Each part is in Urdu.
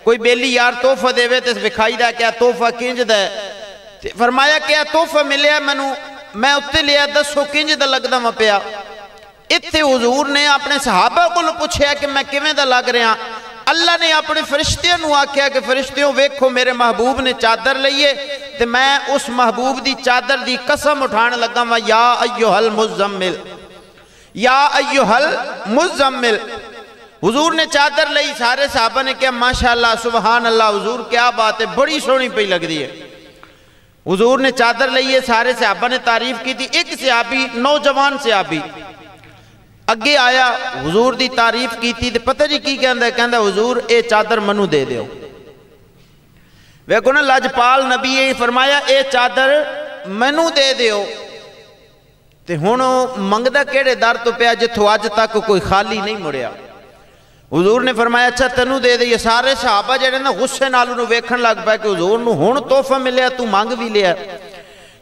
کوئی بیلی یار توفہ دے وے تے وکھائی دا کیا توفہ کنج دا ہے. فرمایا کیا توفہ ملیا منو میں اتے لیا دسو کنج دا لگ دا پیا. اتھے حضور نے اپنے صحابہ کو پوچھیا کہ میں کیویں دا لگ رہا. اللہ نے اپنے فرشتیوں نو آکھیا کہ فرشتیوں ویکھو میرے محبوب نے چادر لئیے تے میں اس محبوب دی چادر دی قسم اٹھانے لگا وا یا ایھا المزمل یا ایھا المزمل. حضور نے چادر لئی سارے صحابہ نے کہا ماشاءاللہ سبحان اللہ حضور کیا بات ہے بڑی سونی پئی لگ دی ہے. حضور نے چادر لئی ہے سارے صحابہ نے تعریف کی تھی. ایک صحابی نوجوان صحابی اگے آیا حضور دی تعریف کی تھی تے پتہ جی کی کہندا حضور اے چادر منو دے دیو. ویکھو نا لاجپال نبی یہ فرمایا اے چادر منو دے دیو تے ہن منگدا کیڑے در تو پیا جتھوں اج تک کوئی خالی نہیں مڑیا. حضور نے فرمایا اچھا تینوں دے دے. یہ سارے صحابہ جڑے نا غصے نال انہوں ویکھن لگ پے کہ حضور نو ہن تحفہ ملیا تو مانگ بھی لیا.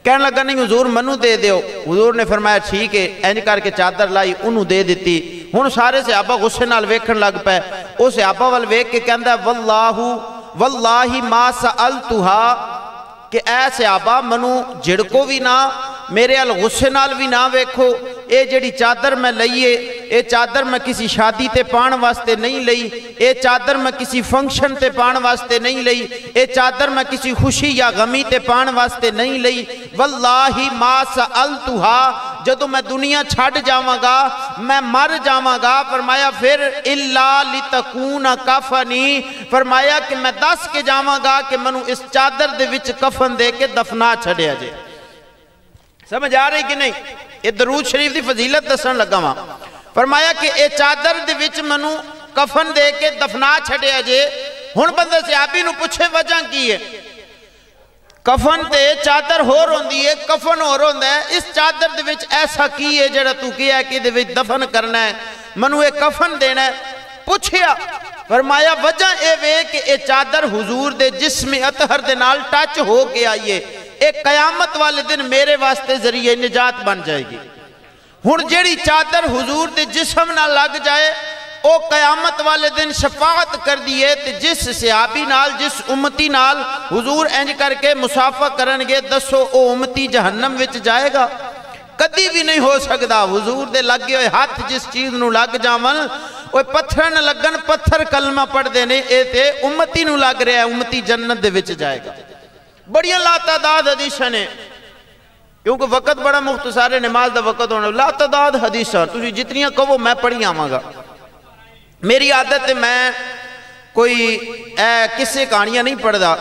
کہنے لگا نہیں حضور منو دے دیو. حضور نے فرمایا ٹھیک ہے اینج کر کے چادر لائی انہوں دے دیتی. ہن سارے صحابہ غصے نال ویکھن لگ پے. او صحابہ ول ویکھ کے کہندا واللہ ما سألتها کہ اے صحابہ منو جھڑکو بھی نہ میرے ال غصے نال بھی نہ ویکھو. اے جڑی چادر میں لئیے اے چادر میں کسی شادی تے پان واسطے نہیں لئی. اے چادر میں کسی فنکشن تے پان واسطے نہیں لئی. اے چادر میں کسی خوشی یا غمی تے پان واسطے نہیں لئی. واللہ ما سألتها جدو میں دنیا چھڑ جاواں گا میں مر جاواں گا فرمایا پھر الا لتکون کفنی فرمایا کہ میں دس کے جاواں گا کہ منو اس چادر دے وچ کفن دے کے دفنا چھڑیا جے. سمجھ آ رہی کہ نہیں؟ یہ درود شریف دی فضیلت دسن لگا ہاں. فرمایا کہ اے چادر دے وچ منو کفن دے کے دفنا چھڑیا جے. ہن بندہ صحابی نو پوچھے وجہ کی ہے. کفن تے چادر ہو روندی ہے کفن ہو روندا ہے. اس چادر دے وچ ایسا کی ہے جڑا تو کیا ہے کہ دے وچ دفن کرنا ہے منو اے کفن دینا ہے. پوچھیا فرمایا وجہ اے وے کہ اے چادر حضور دے جسم اطہر دے نال ٹچ ہو کے آئیے. ایک قیامت والے دن میرے واسطے ذریعہ نجات بن جائے گی. ہن جیڑی چادر حضور دے جسم نہ لگ جائے او قیامت والے دن شفاعت کر دیئے تے جس صحابی نال جس امتی نال حضور انج کر کے مسافہ کرنگے دسو او امتی جہنم وچ جائے گا؟ کدی بھی نہیں ہو سکدا. حضور دے لگے ہوئے ہاتھ جس چیز نو لگ جاون اوے پتھر نہ لگن پتھر کلمہ پڑھ دینے اے تے امتی نو لگ رہا ہے امتی جنت دے وچ جائے گا. بڑی لا تعداد حدیثاں نے کیونکہ وقت بڑا مختصر ہے نماز دا وقت ہونا لا تعداد حدیثاں تسی جتنیاں کہو میں پڑھی آواں گا. میری عادت ہے میں کوئی کسے کہانیاں نہیں پڑھدا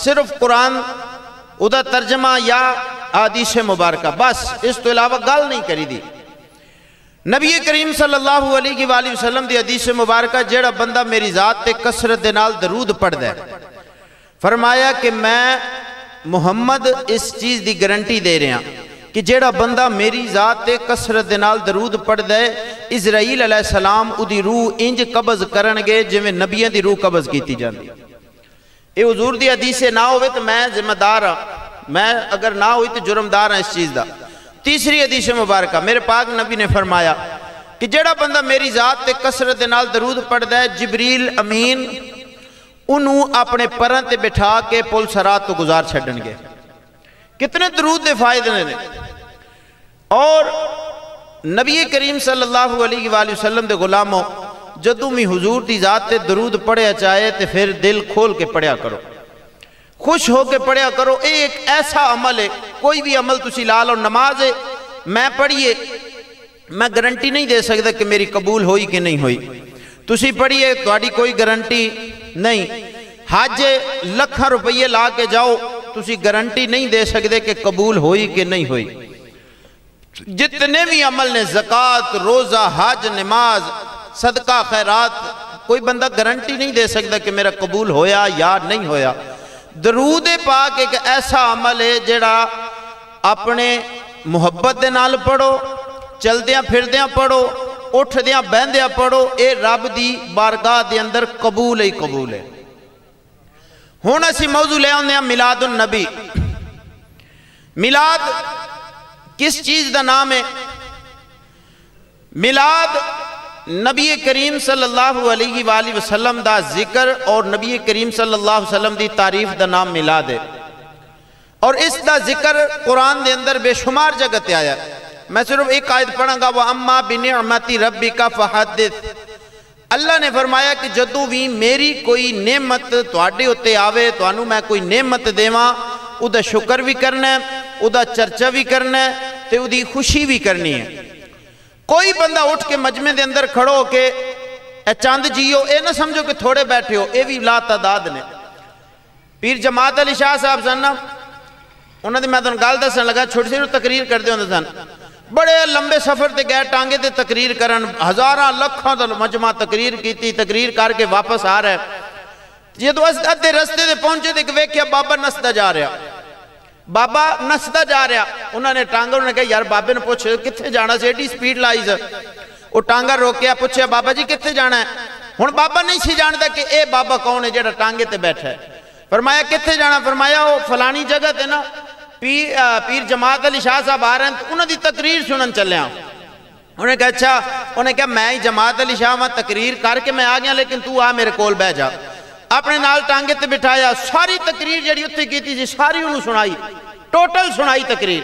صرف قرآن ادا ترجمہ یا حدیث مبارکہ بس اس تو علاوہ گل نہیں کری دی. نبی کریم صلی اللہ علیہ وآلہ وسلم دی حدیث مبارکہ جیڑا بندہ میری ذات تے کثرت دے نال درود پڑھ دے فرمایا کہ میں محمد اس چیز دی گارنٹی دے رہے ہیں کہ جیڑا بندہ میری ذات تے کثرت دے نال درود پڑھ دے اسرائیل علیہ السلام ادھی روح انج قبض کرنگے جویں نبیوں دی روح قبض کیتی جاندی. اے حضور دی حدیث نہ ہوئے تو میں ذمہ دار ہاں میں اگر نہ ہوئی تو جرمدار ہاں اس چیز دا. تیسری حدیث مبارکہ میرے پاک نبی نے فرمایا کہ جیڑا بندہ میری ذات تے کثرت دے نال درود پڑھ دے جبریل امین انہوں اپنے پرن تے بٹھا کے پل سرات تو گزار چھڑن گے. کتنے درود دے فائدے نے. اور نبی کریم صلی اللہ علیہ وآلہ وسلم دے غلاموں جدوں میں حضور دی ذات تے درود پڑھیا چاہے تے پھر دل کھول کے پڑھیا کرو خوش ہو کے پڑھیا کرو. ایک ایسا عمل ہے کوئی بھی عمل تسی لا لو. نماز ہے میں پڑھیے میں گارنٹی نہیں دے سکتا کہ میری قبول ہوئی کہ نہیں ہوئی. تسی پڑھیے تہاڈی کوئی گارنٹی نہیں. حج لکھاں روپیے لا کے جاؤ تسی گارنٹی نہیں دے سکتے کہ قبول ہوئی کہ نہیں ہوئی. جتنے بھی عمل نے زکوٰۃ روزہ حج نماز صدقہ خیرات کوئی بندہ گارنٹی نہیں دے سکتا کہ میرا قبول ہویا یا نہیں ہویا. درود پاک ایک ایسا عمل ہے جڑا اپنے محبت دے نال پڑھو چلدیاں پھردیاں پڑھو اٹھ دیاں بہندیاں پڑھو اے رب دی بارگاہ دے اندر قبول ہی قبول ہے. ہون اسی موضوع لے آنے ہیں میلاد النبی. میلاد کس چیز دا نام ہے؟ میلاد نبی کریم صلی اللہ علیہ وآلہ وسلم دا ذکر اور نبی کریم صلی اللہ علیہ وسلم دی تعریف دا نام میلاد ہے، اور اس دا ذکر قرآن دے اندر بے شمار جگہ تے آیا ہے۔ میں صرف ایک آیت پڑھاں گا، وَأَمَّا بِنِعْمَةِ رَبِّكَ فَحَدِّثْ۔ اللہ نے فرمایا کہ جدو بھی میری کوئی نعمت تواڈے ہوتے آوے، توانو میں کوئی نعمت دیواں، او دا شکر بھی کرنا ہے، او دا چرچا بھی کرنا ہے، تے او دی خوشی بھی کرنی ہے۔ کوئی بندہ اٹھ کے مجمع دے اندر کھڑو کہ اے چاند جیو، اے نہ سمجھو کہ تھوڑے بیٹھے ہو، اے بھی لا تعداد نے۔ پیر جماعت علی شاہ صاحب سن، انہوں نے میں تو گل دسن لگا، چھوٹی سی تقریر کر دے ہوندے سن، بڑے لمبے سفر تے گئے ٹانگے تے تقریر کرن، ہزاراں لکھاں دا مجمع تقریر کیتی، تقریر کر کے واپس آ رہا ہے۔ جدو ادھے رستے دے پہنچے تے ویکھیا بابا نسدا جا رہا، بابا نسدا جا رہا، انہوں نے ٹانگا، انہوں نے کہا یار بابے نے پوچھ کتھے جانا سی، ایڈی سپیڈ لائز، وہ ٹانگا روکیا، پوچھیا بابا جی کتھے جانا ہے؟ ہن بابا نہیں سی جاندا کہ اے بابا کون ہے جڑا ٹانگے تے بیٹھا ہے۔ فرمایا کتھے جانا؟ فرمایا وہ فلانی جگہ تے نا پیر جماعت علی شاہ صاحب آ رہے ہیں، انہوں دی تقریر سنن چلے ہیں۔ انہوں نے کہا اچھا، انہوں نے کہا میں ہی جماعت علی شاہ وہاں تقریر کر کے میں آ گیا، لیکن تو آ میرے کول بہ جا۔ اپنے نال ٹانگے تے بٹھایا، ساری تقریر جڑی اتھے کی تھی ساری انہوں سنائی، ٹوٹل سنائی تقریر۔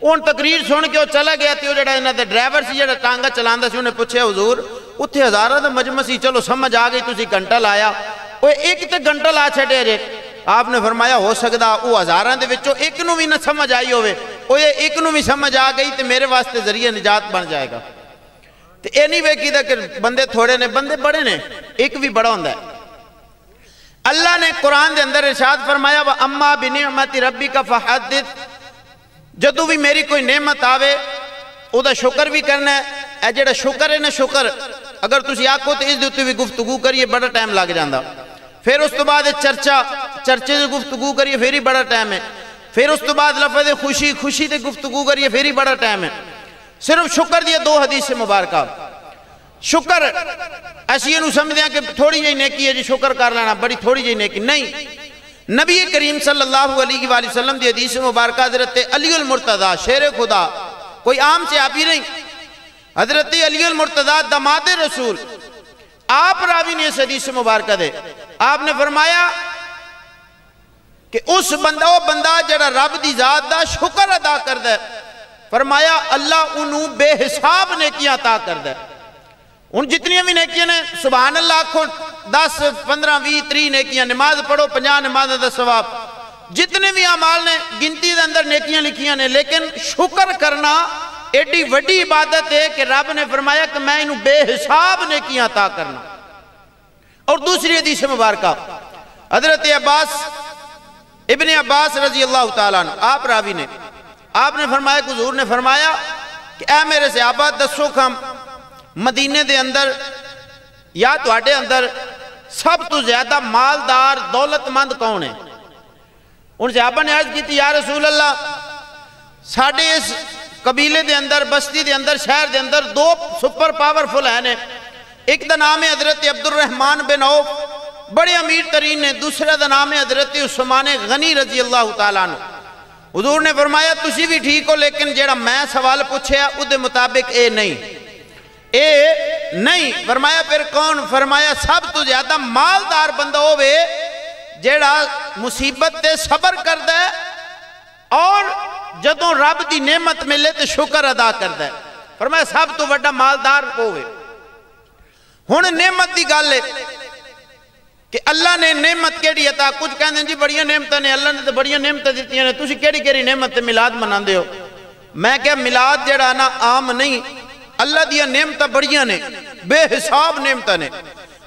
ان تقریر سن کے وہ چلا گیا تھی، وہ جڑا انہاں دے ڈرائیور سی جڑا ٹانگا چلاندا سی، انہیں پوچھے حضور اتھے ہزاراں دا مجمع سی، چلو سمجھ آ گئی تسی گھنٹہ لایا، وہ ایک تے گھنٹہ لا چھڈے جے۔ آپ نے فرمایا ہو سکدا وہ ہزاراں دے وچوں ایک نو بھی نہ سمجھ آئی ہوئے، وہ یہ ایک نو بھی سمجھ آ گئی تے میرے واسطے ذریعہ نجات بن جائے گا۔ تے اے نہیں ویکھیدا کہ بندے تھوڑے نے، بندے بڑے نے، ایک بھی بڑا ہوندا ہے۔ اللہ نے قرآن دے اندر ارشاد فرمایا وَأَمَّا بِنِعْمَةِ رَبِّكَ فَحَدِّثْ۔ جدو بھی میری کوئی نعمت آوے او دا شکر بھی کرنا ہے۔ اے جڑا شکر ہے نا، شکر اگر تسی آکھو تو اس دیتے بھی گفتگو کریے بڑا ٹائم لگ جاندہ۔ پھر اس تو بعد چرچے سے گفتگو کریے پھر ہی بڑا ٹائم ہے۔ پھر اس تو بعد لفظ خوشی تے گفتگو کریے پھر ہی بڑا ٹائم ہے۔ صرف شکر دیا دو حدیث مبارکہ۔ شکر ایسی انہوں سمجھتے ہیں کہ تھوڑی جی نیکی ہے جی شکر کر لینا، بڑی تھوڑی جی نیکی نہیں۔ نبی کریم صلی اللہ علیہ وآلہ وسلم دی حدیث مبارکہ حضرت علی المرتضیٰ شیر خدا، کوئی عام صحابی نہیں، حضرت علی المرتضیٰ داماد رسول، آپ راوی نے اس حدیث مبارکہ دے۔ آپ نے فرمایا کہ اس بندہ وہ بندہ جڑا رب دی ذات دا شکر ادا کردہ ہے، فرمایا اللہ انہوں بے حساب نیکیاں عطا کردہ ہے۔ ان جتنی بھی نیکیاں نے سبحان اللہ آکھو 10 15 20 30 نیکیاں، نماز پڑھو 50 نماز دا ثواب، جتنے بھی اعمال نے گنتی دے اندر نیکیاں لکھیاں نے، لیکن شکر کرنا ایڈی وڈی عبادت ہے کہ رب نے فرمایا کہ میں انہوں بے حساب نیکیاں عطا کرنا۔ اور دوسری حدیث مبارکہ حضرت ابن عباس رضی اللہ تعالیٰ عنہ، آپ راوی نے، آپ نے فرمایا کہ حضور نے فرمایا کہ اے میرے صحابہ دسو کھم مدینے دے اندر یا تواڈے اندر سب تو زیادہ مالدار دولت مند کون ہے؟ ان صحابہ نے عرض کی تھی یا رسول اللہ ساڑھے اس قبیلے دے اندر، بستی دے اندر، شہر دے اندر دو سپر پاورفل ہیں، ایک دا نام ہے حضرت عبد الرحمن بن عوف، بڑے امیر ترین نے، دوسرا دا نام ہے حضرت عثمان غنی رضی اللہ تعالیٰ عنہ۔ حضور نے فرمایا تسی بھی ٹھیک ہو، لیکن جیڑا میں سوال پوچھے او دے مطابق اے نہیں۔ فرمایا پھر کون؟ فرمایا سب تو زیادہ مالدار بندہ ہوئے جیڑا مصیبت تے صبر کردہ ہے اور جدوں رب دی نعمت ملے تے شکر ادا کردہ ہے۔ فرمایا سب تو بڑا مالدار ہوئے۔ ہن نعمت دی گل ہے کہ اللہ نے نعمت کیڑی عطا، کچھ کہندے ہیں جی بڑیاں نعمتیں نے، اللہ نے تے بڑیاں نعمتیں دیتی ہیں، تسی کیڑی نعمت تے میلاد مناندے ہو؟ میں کہا میلاد جڑا نا عام نہیں، اللہ دیا نعمتیں بڑیاں نے، بے حساب نعمتیں نے۔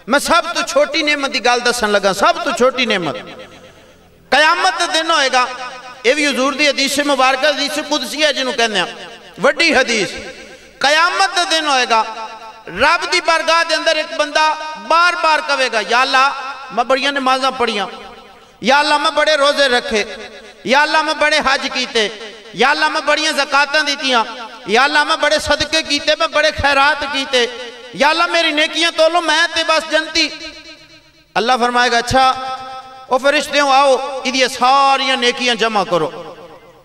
میں سب تو چھوٹی نعمت دی گل دسن لگا، سب تو چھوٹی نعمت قیامت دن ہوئے گا۔ یہ بھی حضور دی حدیث مبارکہ، حدیث قدسی ہے جنہوں کہنے ہیں، وڈی حدیث۔ قیامت دن ہوئے گا، رب دی بارگاہ دے اندر ایک بندہ بار بار کہے گا یا اللہ میں بڑیاں نمازاں پڑھیاں، یا اللہ میں بڑے روزے رکھے، یا اللہ میں بڑے حج کیتے، یا اللہ میں بڑیاں زکاتاں دیتیاں، یا اللہ میں بڑے صدقے کیتے، میں بڑے خیرات کیتے، یا اللہ میری نیکیاں تو لو میں تے بس جنتی۔ اللہ فرمائے گا اچھا او فرشتے ہوں آؤ یہ ساریاں نیکیاں جمع کرو،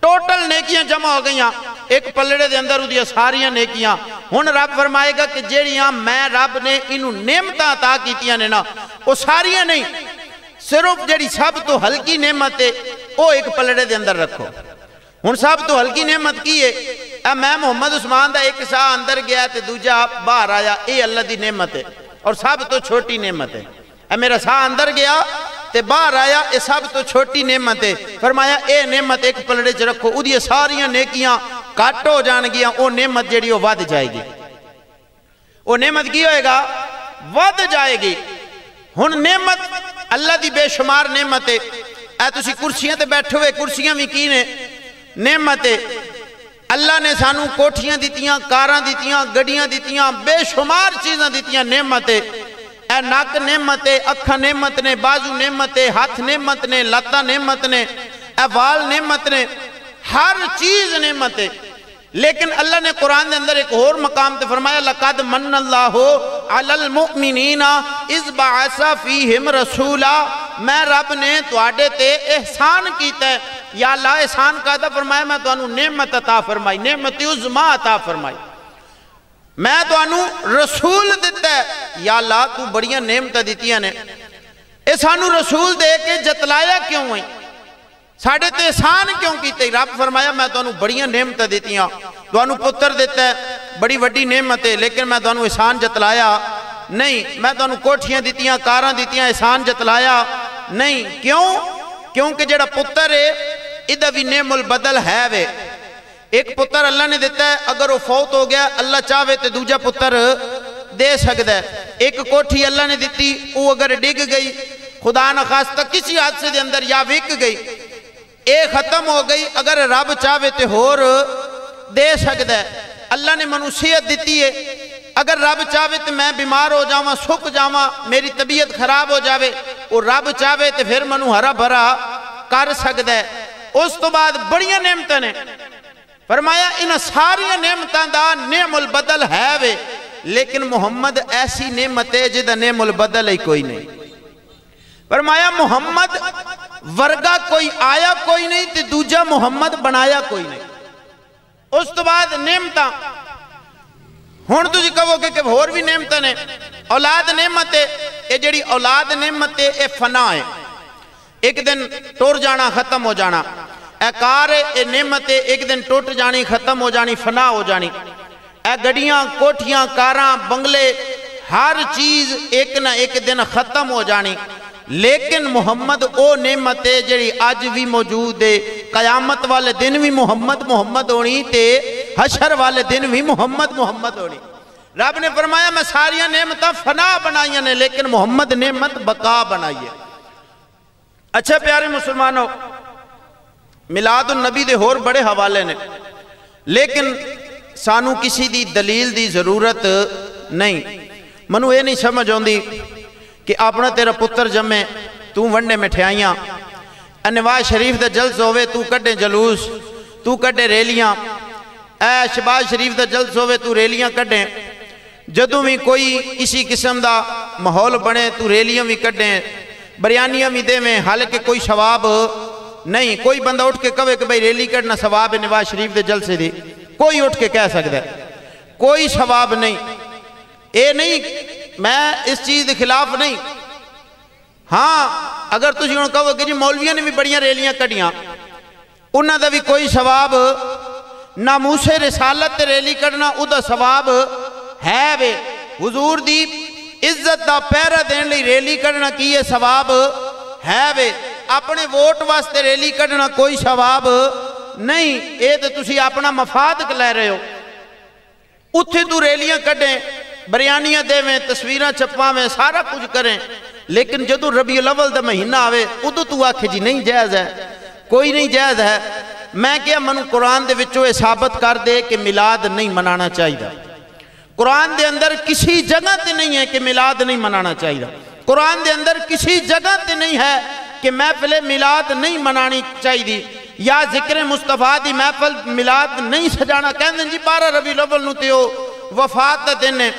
ٹوٹل نیکیاں جمع ہو گئیاں ایک پلڑے دے اندر وہ ساریاں نیکیاں۔ ہن رب فرمائے گا کہ جیڑیاں میں رب نے انہوں نعمتاں عطا کیتیاں نے نا وہ ساریاں نہیں، صرف جیڑی سب تو ہلکی نعمت ہے وہ ایک پلڑے دے اندر رکھو۔ ہن سب تو ہلکی نعمت کی ہے؟ اے میں محمد عثمان دا ایک سا اندر گیا تے دوجا باہر آیا، اے اللہ دی نعمت ہے اور سب تو چھوٹی نعمت ہے۔ اے میرا سا اندر گیا تے باہر آیا، اے سب تو چھوٹی نعمت ہے۔ فرمایا اے نعمت ایک پلڑے چ رکھو، او دی ساریاں نیکیاں کٹ ہو جان گیاں، او نعمت جیڑی وہ ود جائے گی۔ وہ نعمت کی ہوئے گا؟ ود جائے گی۔ ہن نعمت اللہ دی بے شمار نعمت ہے۔ اے تسی کرسیاں تے بیٹھے ہوئے، کرسیاں بھی کی نے نعمت ہے۔ اللہ نے سانو کوٹھیاں دیتیاں، کاراں دیتیاں، گڈیاں دیتیاں، بے شمار چیزاں دیتیاں، نعمت ہے۔ اے ناک نعمت ہے، اکھاں نعمت نے، بازو نعمت ہے، ہاتھ نعمت نے، لتاں نعمت نے، اے وال نعمت نے، ہر چیز نعمت ہے۔ لیکن اللہ نے قرآن دے اندر ایک اور مقام تے فرمایا لَقَدْ مَنَّ اللَّهُ عَلَى الْمُؤْمِنِينَ اِذْ بَعَثَ فِيهِمْ رَسُولًا، میں رب نے تواڈے تے احسان کیتا ہے۔ یا اللہ احسان کہتا فرمایا میں تانوں نعمت عطا فرمائی، نعمت عظمیٰ عطا فرمائی، میں تانوں رسول دیتا ہے۔ یا اللہ تو بڑیاں نعمتاں دیتیاں نے، اے سانوں رسول دے کے جتلایا کیوں ہوئی؟ ساڑھے تے احسان کیوں کیتے؟ رب فرمایا میں تانوں بڑیاں نعمتاں دیتیاں، تانوں پتر دیتا ہے، بڑی وڈی نعمت ہے، لیکن میں تانوں احسان جتلایا نہیں۔ میں تانوں کوٹھیاں دیتیاں، کاراں دیتیاں، احسان جتلایا نہیں۔ کیوں؟ کیونکہ جڑا پتر ہے ادھا بھی نعم البدل ہے وے۔ ایک پتر اللہ نے دیتا ہے، اگر وہ فوت ہو گیا اللہ چاہے تے دوجا پتر دے سکتا ہے۔ ایک کوٹھی اللہ نے دیتی، وہ اگر ڈگ گئی خدا نخواستہ کسی حادثے دے اندر یا وک گئی، اے ختم ہو گئی، اگر رب چاہے تے ہور دے سکتا ہے۔ اللہ نے منوسیت دیتی ہے، اگر رب چاہے تے میں بیمار ہو جاواں، سک جاواں، میری طبیعت خراب ہو جاوے، اور رب چاہے تے پھر منو ہرا بھرا کر سکتا ہے۔ اس تو بعد بڑیاں نعمتاں نے فرمایا ان ساری نعمتاں دا نعم البدل ہے وے، لیکن محمد ایسی نعمت ہے جدہ نعم البدل ہی کوئی نہیں۔ فرمایا محمد ورگا کوئی آیا کوئی نہیں تے دوجا محمد بنایا کوئی نہیں۔ اس تو بعد نعمتاں ہون تجھے کہو کہ اور بھی نعمتاں نے۔ اولاد نعمت ہے، اے جڑی اولاد نعمت ہے اے فنا ہے، ایک دن ٹور جانا ختم ہو جانا۔ اے کار ہے اے نعمت ہے، ایک دن ٹوٹ جانی ختم ہو جانی فنا ہو جانی۔ اے گڑیاں کوٹھیاں کاراں بنگلے ہر چیز ایک نہ ایک دن ختم ہو جانی، لیکن محمد او نعمت ہے جڑی آج بھی موجود ہے، قیامت والے دن بھی محمد محمد ہونی تے حشر والے دن بھی محمد محمد ہونی۔ رب نے فرمایا میں ساریاں نعمتاں فنا بنائیاں نے، لیکن محمد نعمت بقا بنائی ہے۔ اچھا پیارے مسلمانوں، میلاد النبی دے ہور بڑے حوالے نے، لیکن سانو کسی دی دلیل دی ضرورت نہیں۔ منو یہ نہیں سمجھ ہوندی کہ اپنا تیرا پتر جمے تو ونڈے مٹھائیاں، نواز شریف دا جلس ہوئے تو کڈے جلوس، تو کڈے ریلیاں، اے شہباز شریف دا جلس ہوئے تو ریلیاں کڈے، جدوں بھی کوئی کسی قسم دا ماحول بنے تو ریلیاں بھی کڈے، بریانیاں بھی دے میں، حالانکہ کوئی ثواب نہیں۔ کوئی بندہ اٹھ کے کہے کہ بھئی ریلی کرنا ثواب ہے نواز شریف دے جلسے دی، کوئی اٹھ کے کہہ سکتا ہے، کوئی ثواب نہیں۔ اے نہیں، میں اس چیز دے خلاف نہیں۔ ہاں اگر تجھے انہوں کہو کہ جی مولویاں نے بھی بڑیاں ریلیاں کڑیاں، انہاں دا بھی کوئی ثواب ناموس رسالت ریلی کرنا ادھا ثواب ہے وے، حضور دی عزت دا پیرا دین لی ریلی کرنا کی یہ ثواب ہے وے، اپنے ووٹ واسطے ریلی کرنا کوئی ثواب نہیں۔ اے تو تسی اپنا مفاد لے رہے ہو، اتھے تو ریلیاں کڑیں، بریانیاں دے میں، تصویریں چھپا میں، سارا کچھ کریں، لیکن جدو ربیع الاول دا مہینہ آوے ادو تو آکھے جی نہیں جائز ہے، کوئی نہیں جائز ہے۔ میں کیا منو قرآن دے وچوں ثابت کر دے کہ میلاد نہیں منانا چاہیے۔ قرآن دے اندر کسی جگہ تے نہیں ہے کہ میلاد نہیں منانا چاہیے۔ قرآن دے اندر کسی جگہ تے نہیں ہے کہ محفل میلاد نہیں منانی چاہیے، یا ذکر مصطفیٰ دی محفل میلاد نہیں سجانا۔ کہندے ہیں جی 12 ربیع الاول نو تے وفات دا دن ہے،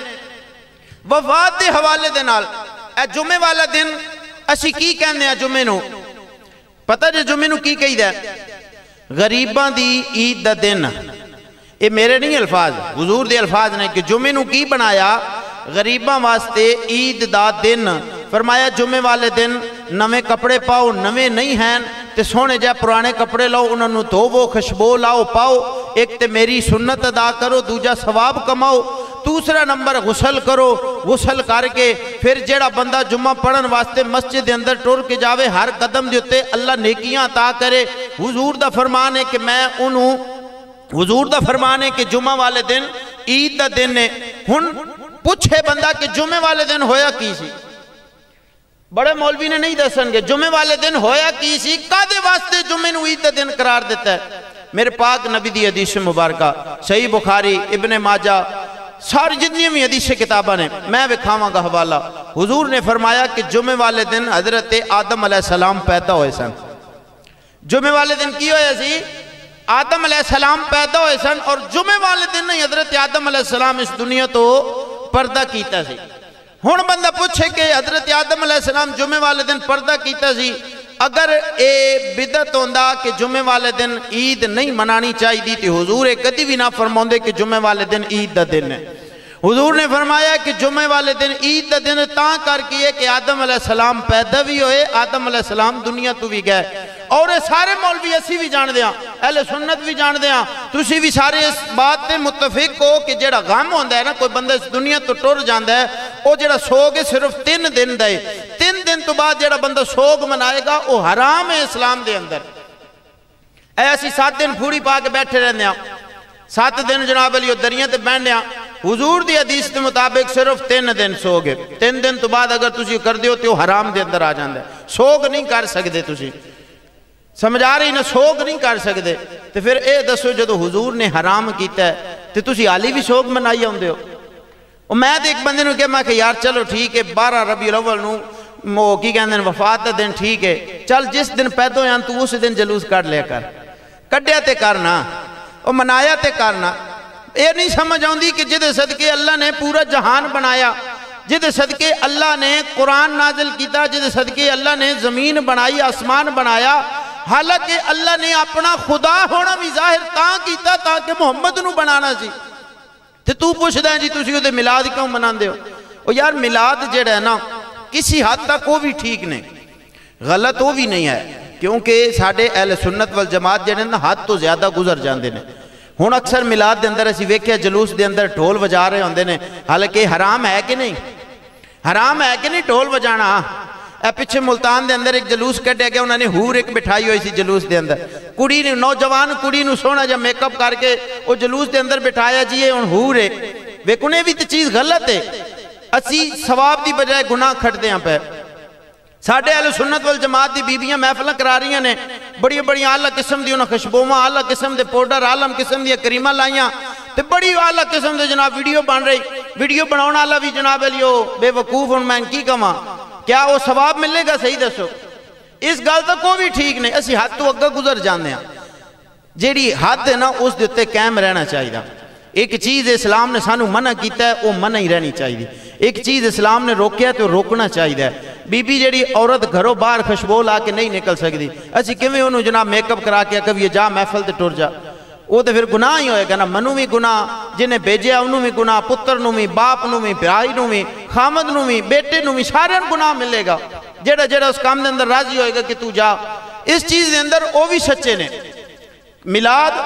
وفات دے حوالے دے نال اے جمعے والا دن اسی کی کہندے ہیں جمعے نو؟ پتہ جو جمعے نو کی کہی دا ہے؟ غریباں دی عید دا دن، یہ میرے نہیں الفاظ، حضور دے الفاظ نے کہ جمعے نو کی بنایا؟ غریباں واسطے عید دا دن. فرمایا جمعے والے دن نویں کپڑے پاؤ، نویں نہیں ہیں تے سونے جا پرانے کپڑے لاؤ، انہوں نے دھوو، خوشبو لاؤ پاؤ. ایک تے میری سنت ادا کرو، دوجا ثواب کماؤ. دوسرا نمبر غسل کرو، غسل کر کے پھر جیڑا بندہ جمعہ پڑھن واسطے مسجد دے اندر ٹر کے جاوے، ہر قدم دے اتے اللہ نیکیاں عطا کرے. حضور دا فرمان ہے کہ میں انہوں، حضور دا فرمان ہے کہ جمعہ والے دن عید دا دن ہے. ہن پوچھے بندہ کہ جمعے والے دن ہویا کی سی؟ بڑے مولوی نے نہیں دسن گے جمعے والے دن ہویا کی سی، کادے واسطے جمعے نو عید دا دن قرار دیتا ہے. میرے پاک نبی دی حدیث مبارکہ صحیح بخاری، ابن ماجہ، ساری جتنی بھی حدیث کتابہ نے، میں بکھاواں گا حوالہ. حضور نے فرمایا کہ جمعے والے دن حضرت آدم علیہ السلام پیدا ہوئے سن. جمعے والے دن کی ہویا سی؟ آدم علیہ السلام پیدا ہوئے سن، اور جمعے والے دن نہیں حضرت آدم علیہ السلام اس دنیا تو پردہ کیتا سی. ہن بندہ پوچھے کہ حضرت آدم علیہ السلام جمعے والے دن پردہ کیتا سی، اگر اے بدعت ہوندا کہ جمعے والے دن عید نہیں منانی چاہی دی تھی، حضور کدی بھی نہ فرماؤندے کہ جمعے والے دن عید دا دن ہے. حضور نے فرمایا کہ جمعے والے دن عید دا دن تاں کر کے کہ آدم علیہ السلام پیدا بھی ہوئے، آدم علیہ السلام دنیا تو بھی گئے. اور سارے مولوی اسی بھی جان دیاں، اہل سنت بھی جان دیاں، تسی بھی سارے اس بات تے متفق ہو کہ جڑا غم ہوندہ ہے نا، کوئی بندہ اس دنیا تو ٹر جاندہ ہے، وہ جڑا سوگ صرف 3 دن دے، 3 دن تو بعد جڑا بندہ سوگ منائے گا وہ حرام ہے اسلام دے اندر. ایسی 7 دن پھوڑی پا کے بیٹھے رہنے ہیں، 7 دن جناب علیہ دریاں تے بیٹھنے ہیں. حضور دی حدیث کے مطابق صرف 3 دن سوگ ہے. 3 دن تو بعد اگر تسی کر دیو تو حرام دے اندر آ جاندہ ہے. سوگ نہیں کر سکتے تسی، سمجھا رہی نا، سوگ نہیں کر سکتے. تو پھر اے دسو جدو حضور نے حرام کیتا ہے تو تسی حالی بھی سوگ منائی ہوندے ہو. اور میں تو ایک بندے نو کہا میں کہ یار چلو ٹھیک ہے 12 ربیع الاول نو کی کہندے ہیں وفات دا دن ٹھیک ہے، چل جس دن پیدا ہویا تو اس دن جلوس کر لیا کر، کڈیا تے کرنا اور منایا تے کرنا. یہ نہیں سمجھ آؤندی کہ جدے صدقے اللہ نے پورا جہان بنایا، جدے صدقے اللہ نے قرآن نازل کیتا، جدے صدقے اللہ نے زمین بنائی، آسمان بنایا، حالانکہ اللہ نے اپنا خدا ہونا بھی ظاہر تاں کیتا تاکہ محمد نو بنانا سی. تو پوچھ دیں جی تسی دے میلاد کیوں مناندے ہو؟ اور یار میلاد جڑا ہے نا کسی حد تک وہ بھی ٹھیک نہیں، غلط وہ بھی نہیں ہے، کیونکہ ساڑھے اہل سنت والجماعت جڑے نا حد تو زیادہ گزر جاندے نے. ہون اکثر میلاد دے اندر اسی ویکھیا جلوس دے اندر ڈھول بجا رہے ہوندے نے، حالانکہ حرام ہے کہ نہیں؟ حرام ہے کہ نہیں ڈھول بجانا؟ اے پیچھے ملتان دے اندر ایک جلوس کٹیا گیا، انہوں نے ہور ایک بٹھائی ہوئی سی جلوس دے اندر، کڑی نے نوجوان کڑی نو سونا جا میک اپ کر کے وہ جلوس دے اندر بٹھایا جی ان ہور ہے. ویکھنے بھی تو چیز غلط ہے، اسی ثواب دی بجائے گناہ کھٹ دیاں پہ. ساڑھے اہل سنت والجماعت دی بیبیاں محفلہ کرا رہی ہیں، بڑی بڑی اعلیٰ قسم دی انہوں خوشبوواں، اعلیٰ قسم دے پوڈر، عالم قسم دی کریمہ لائیاں، تے بڑی اعلیٰ قسم دے جناب ویڈیو بن رہی. ویڈیو بناؤنا اللہ بھی جناب علیہ بے وقوف ان میں کی کما، کیا وہ ثواب ملے گا؟ صحیح دسو. اس گل تک کوئی بھی ٹھیک نہیں، اسی حد تو اگا گزر جاندے ہیں. جیڑی حد ہے نا اس دیتے قائم رہنا چاہیے. ایک چیز اسلام نے سانو منع کیتا ہے وہ منع ہی رہنی چاہیے، ایک چیز اسلام نے روکیا تو روکنا چاہیے. بی بی جیڑی عورت گھروں باہر خوشبو لا کے نہیں نکل سکتی، اسی کیویں انہوں جناب میک اپ کرا کے کبھی جا محفل تے ٹر جا، وہ تو پھر گناہ ہی ہوئے گا نا. منو بھی گناہ، جنہیں بھیجیا انہوں بھی گناہ، پتر نو بھی، باپ نو بھی، بھائی نو بھی، خامد نو بھی، بیٹے نو بھی، سارے گناہ ملے گا. جیڑا جیڑا اس کام دے اندر راضی ہوئے گا کہ تو جا، اس چیز دے اندر وہ بھی سچے نے. میلاد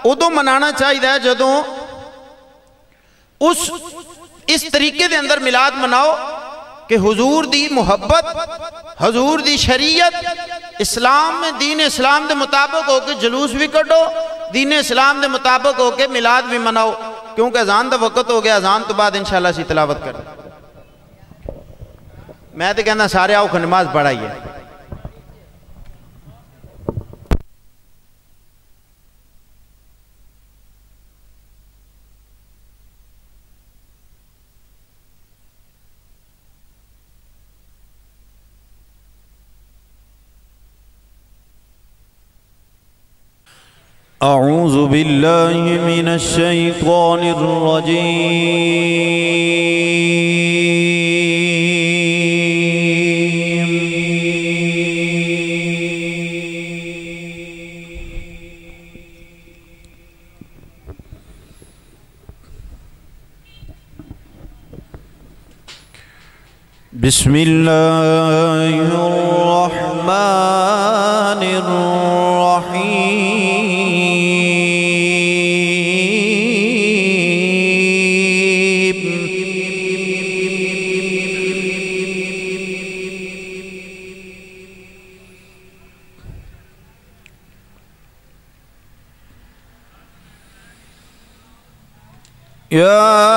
ادو منانا چاہیے جدوں اس طریقے دے اندر میلاد مناؤ کہ حضور دی محبت، حضور دی شریعت، اسلام میں دین اسلام دے مطابق ہو کے جلوس بھی کٹو، دین اسلام دے مطابق ہو کے میلاد بھی مناؤ. کیونکہ اذان دا وقت ہو گیا، اذان تو بعد انشاءاللہ اسی تلاوت کر. میں تو کہنا سارے آؤ نماز پڑھائیے. اعوذ باللہ من الشیطان الرجیم. بسم الله الرحمن الرحيم يا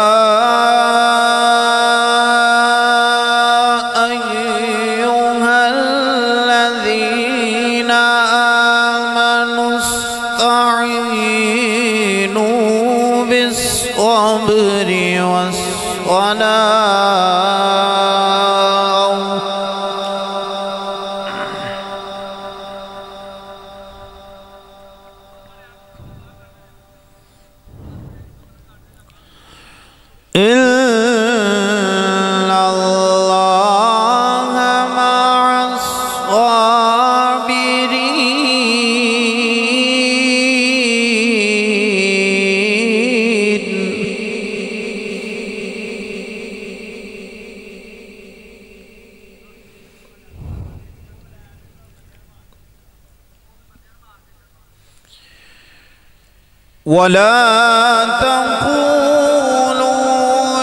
ولا تقولوا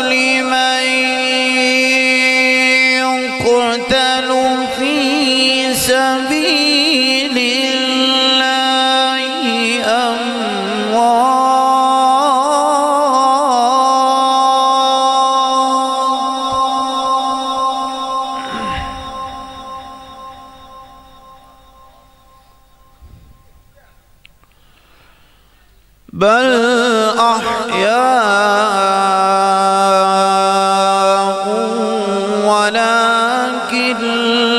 لمن يقتل في سبيل الله بل أحياء ولكن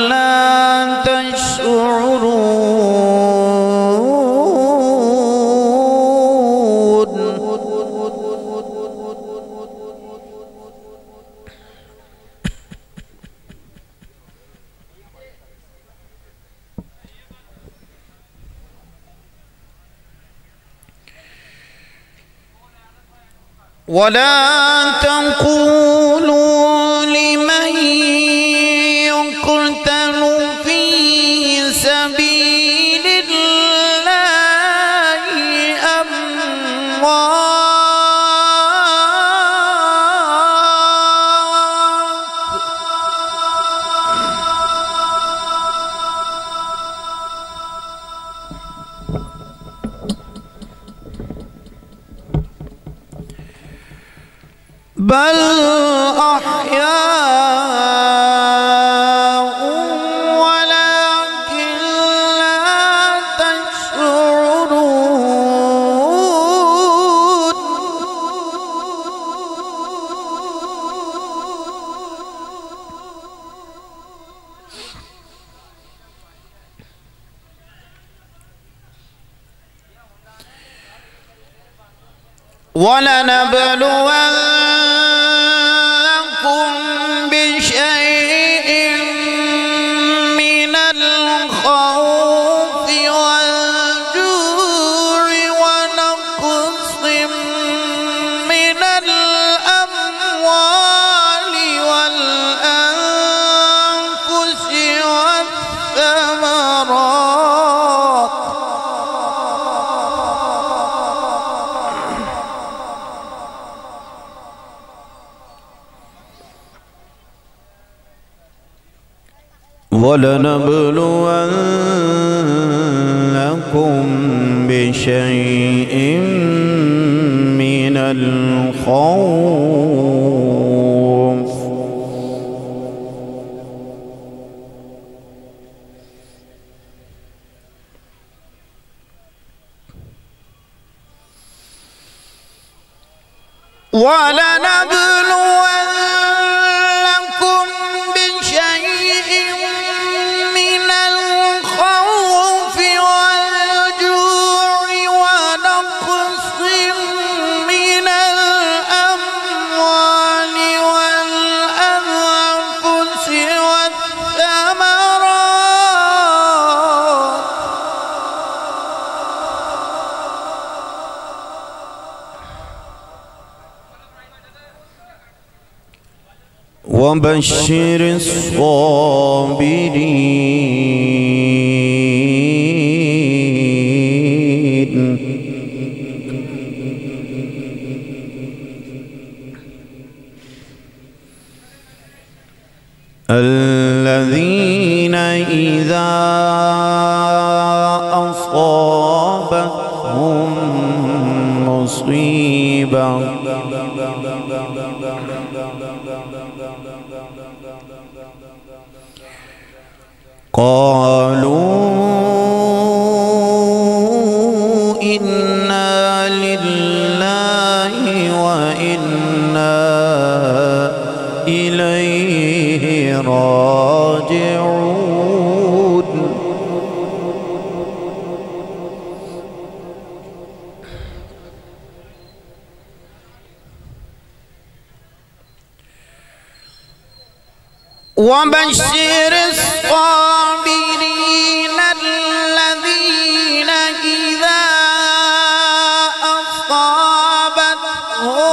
لا تشعرون ولا تقولوا لمن يقتل في سبيل الله بل أحياء ولكن لا تشعرون ولنبلونكم بشيء من الخوف والجوع ونقص من الأموال والأنفس والثمرات ولنبلونكم بشيء من الخوف ولنبلونكم بشيء من الخوف والجوع ونقص من الأموال والأنفس والثمرات وبشر الصابرين الذين إذا أصابتهم مصيبة قالوا إنا لله وإنا إليه راجعون وبشر الصابرين الذين إذا أصابتهم مصيبة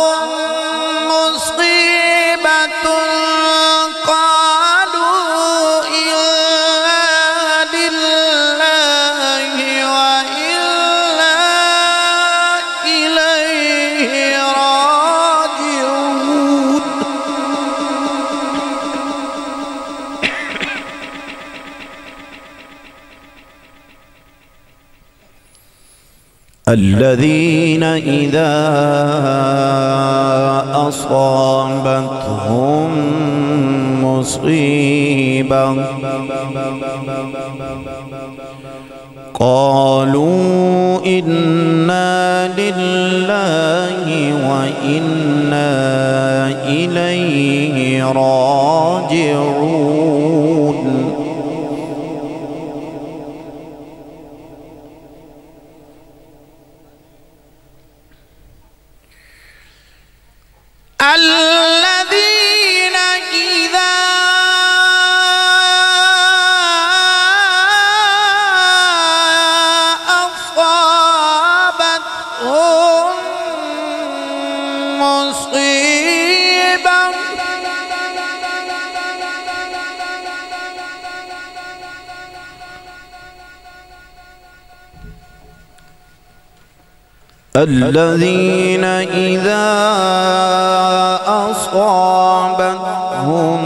قالوا إنا لله وإنا إليه راجعون الذين إذا أصابتهم مصيبة قالوا إنا لله وإنا إليه راجعون الذين إذا أصابتهم مصيبة الذين إذا أصابتهم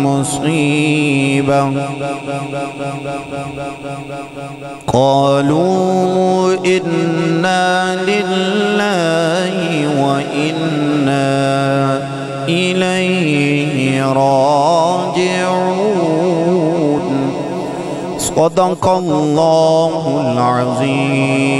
مصيبة قالوا إنا لله وإنا إليه راجعون صدق الله العظيم.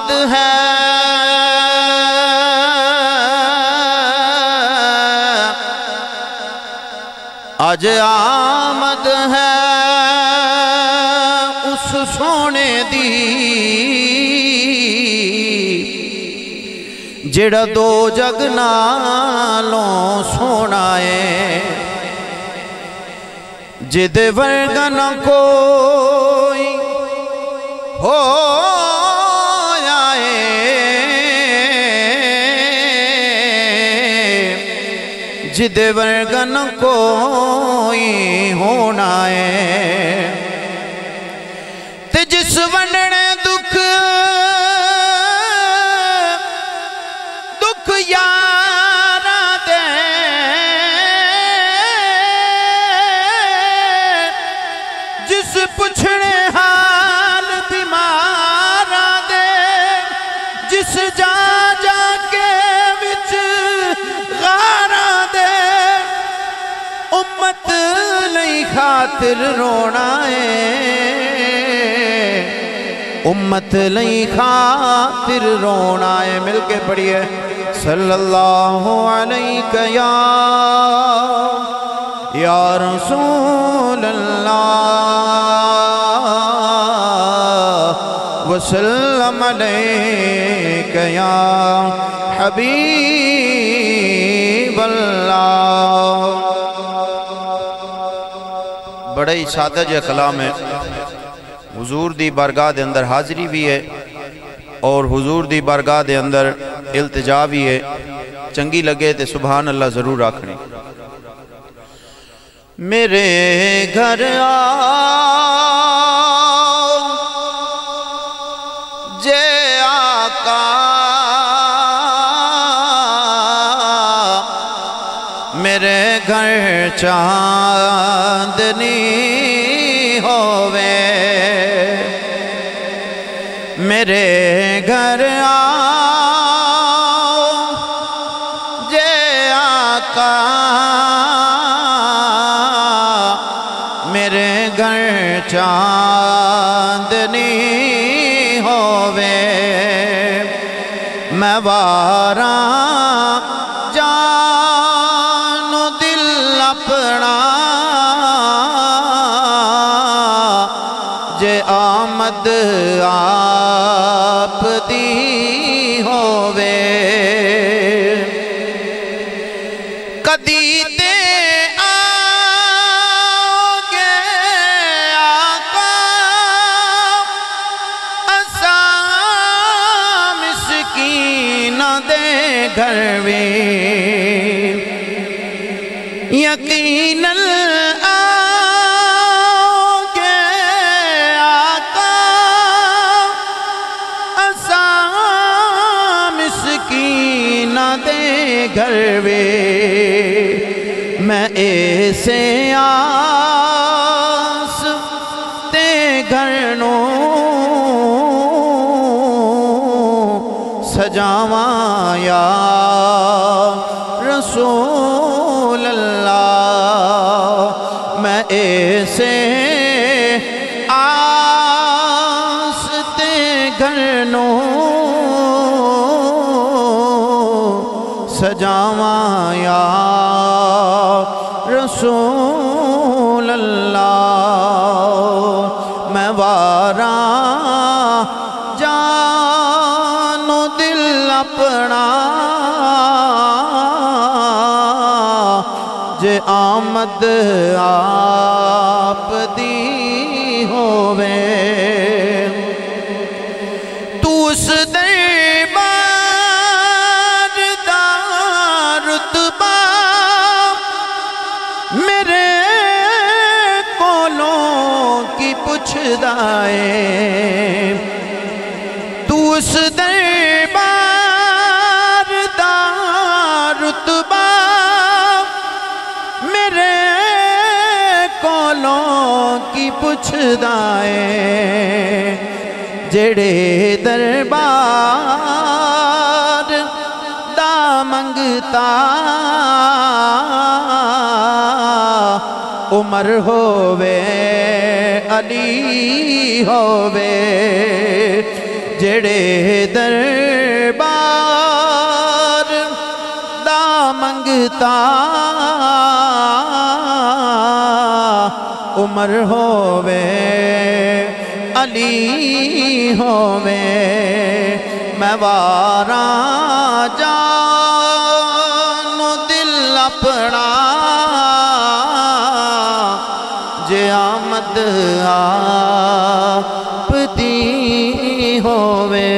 آمد ہے اج آمد ہے اس سونے دی جڑا دو جگ نالوں سونا ہے جد ورگا نہ کوئی ہو آئے جد ورگا نہ کوئی ہونا ہے تے جس ونڈنے دکھ یارا دے جس پچھڑے حال بیمارا دے جس جا جا کے وچ غارا دے امت لئی خاطر رونا ہے امت لئی خاطر رونا ہے مل کے پڑھیے صلی اللہ علیہ یا رسول اللہ وسلم علیہ یا حبیب اللہ بڑا ہی سادہ جا کلام ہے حضور دی بارگاہ دے اندر حاضری بھی ہے اور حضور دی بارگاہ دے اندر التجا بھی ہے چنگی لگے تے سبحان اللہ ضرور آکھنی میرے گھر آؤ جے آقا میرے گھر چاندنی ہووے میرے گھر آؤ جے آقا میرے گھر چاندنی ہووے میں واراں جان و دل اپنا جے آمد آپ دی ہووے کدی تے آگے آقا اساں مسکین دے گھر وے یقیناً گھر وے میں ایسے آس تے گھر نو سجاواں یا رسول اللہ میں ایسے آس تے گھر نو سجاواں یا رسول اللہ میں واراں جان و دل اپنا جے آمد آپ دی ہووے تو اس تو اس دربار دا رتبہ میرے کولوں کی پوچھدا ہے جڑے دربار دا منگتا عمر ہووے علی ہووے جڑے دربار دا منگتا عمر ہووے علی ہووے میں واراں جانو دل اپنا جے آمد آپ دی ہووے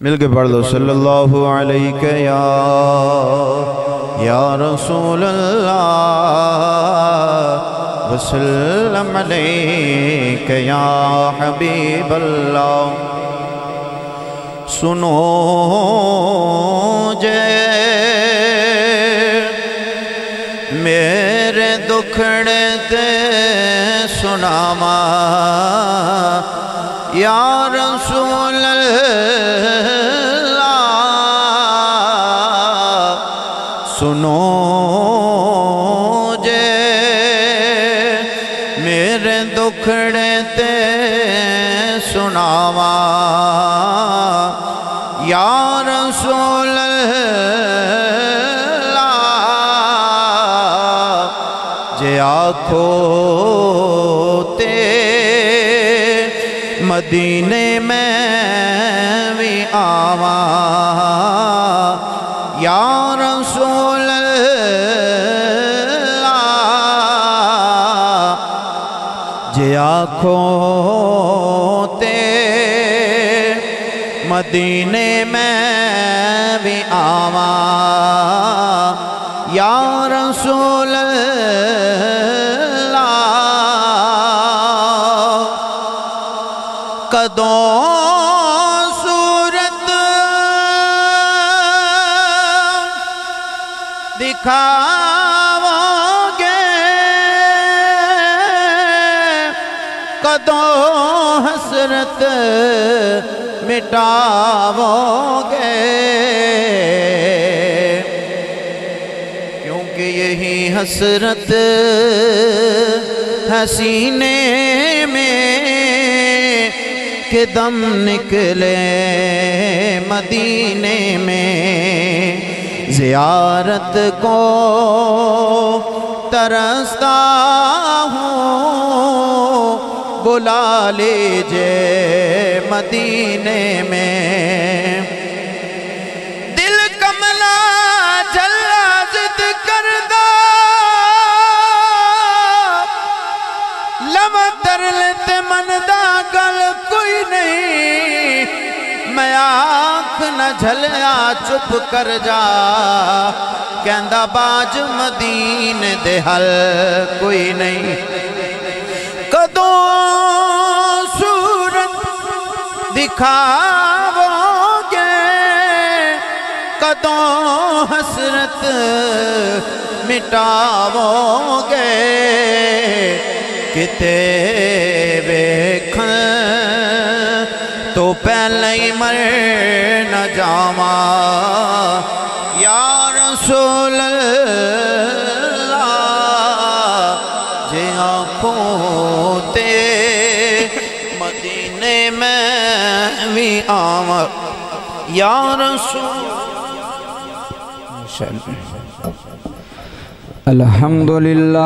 مل کے پڑھ دو صلی اللہ علیہ یا رسول اللہ وسلم علیہ یا حبیب اللہ سنو جے میرے دکھڑے تے سناما یا رسول اللہ سنو جے میرے دکھڑے تے سناوا یا رسول اللہ جے آکھو تے مدینے میں بھی آوا یا رسول اللہ جے آکھو تے مدینے میں بھی آوا یا رسول اللہ کدوں صورت دکھاؤ گے کدوں حسرت مٹاؤ گے کیونکہ یہی حسرت ہے سینے میں کہ دم نکلے مدینے میں زیارت کو ترستا ہوں بلا لیجے مدینے میں دل کملا جلا ضد کردہ لم ترلت مندہ گل کوئی نہیں میں آنکھ نہ جھلیا چپ کر جا کہندہ باج مدینے دے حل کوئی نہیں کدوں صورت دکھاؤ گے کدوں حسرت مٹاؤ گے کتے ویکھن تو پہلے ہی مر نہ جاواں یا رسول اللہ جے آنکھوں تے مدینے میں بھی آواں یا رسول الحمدللہ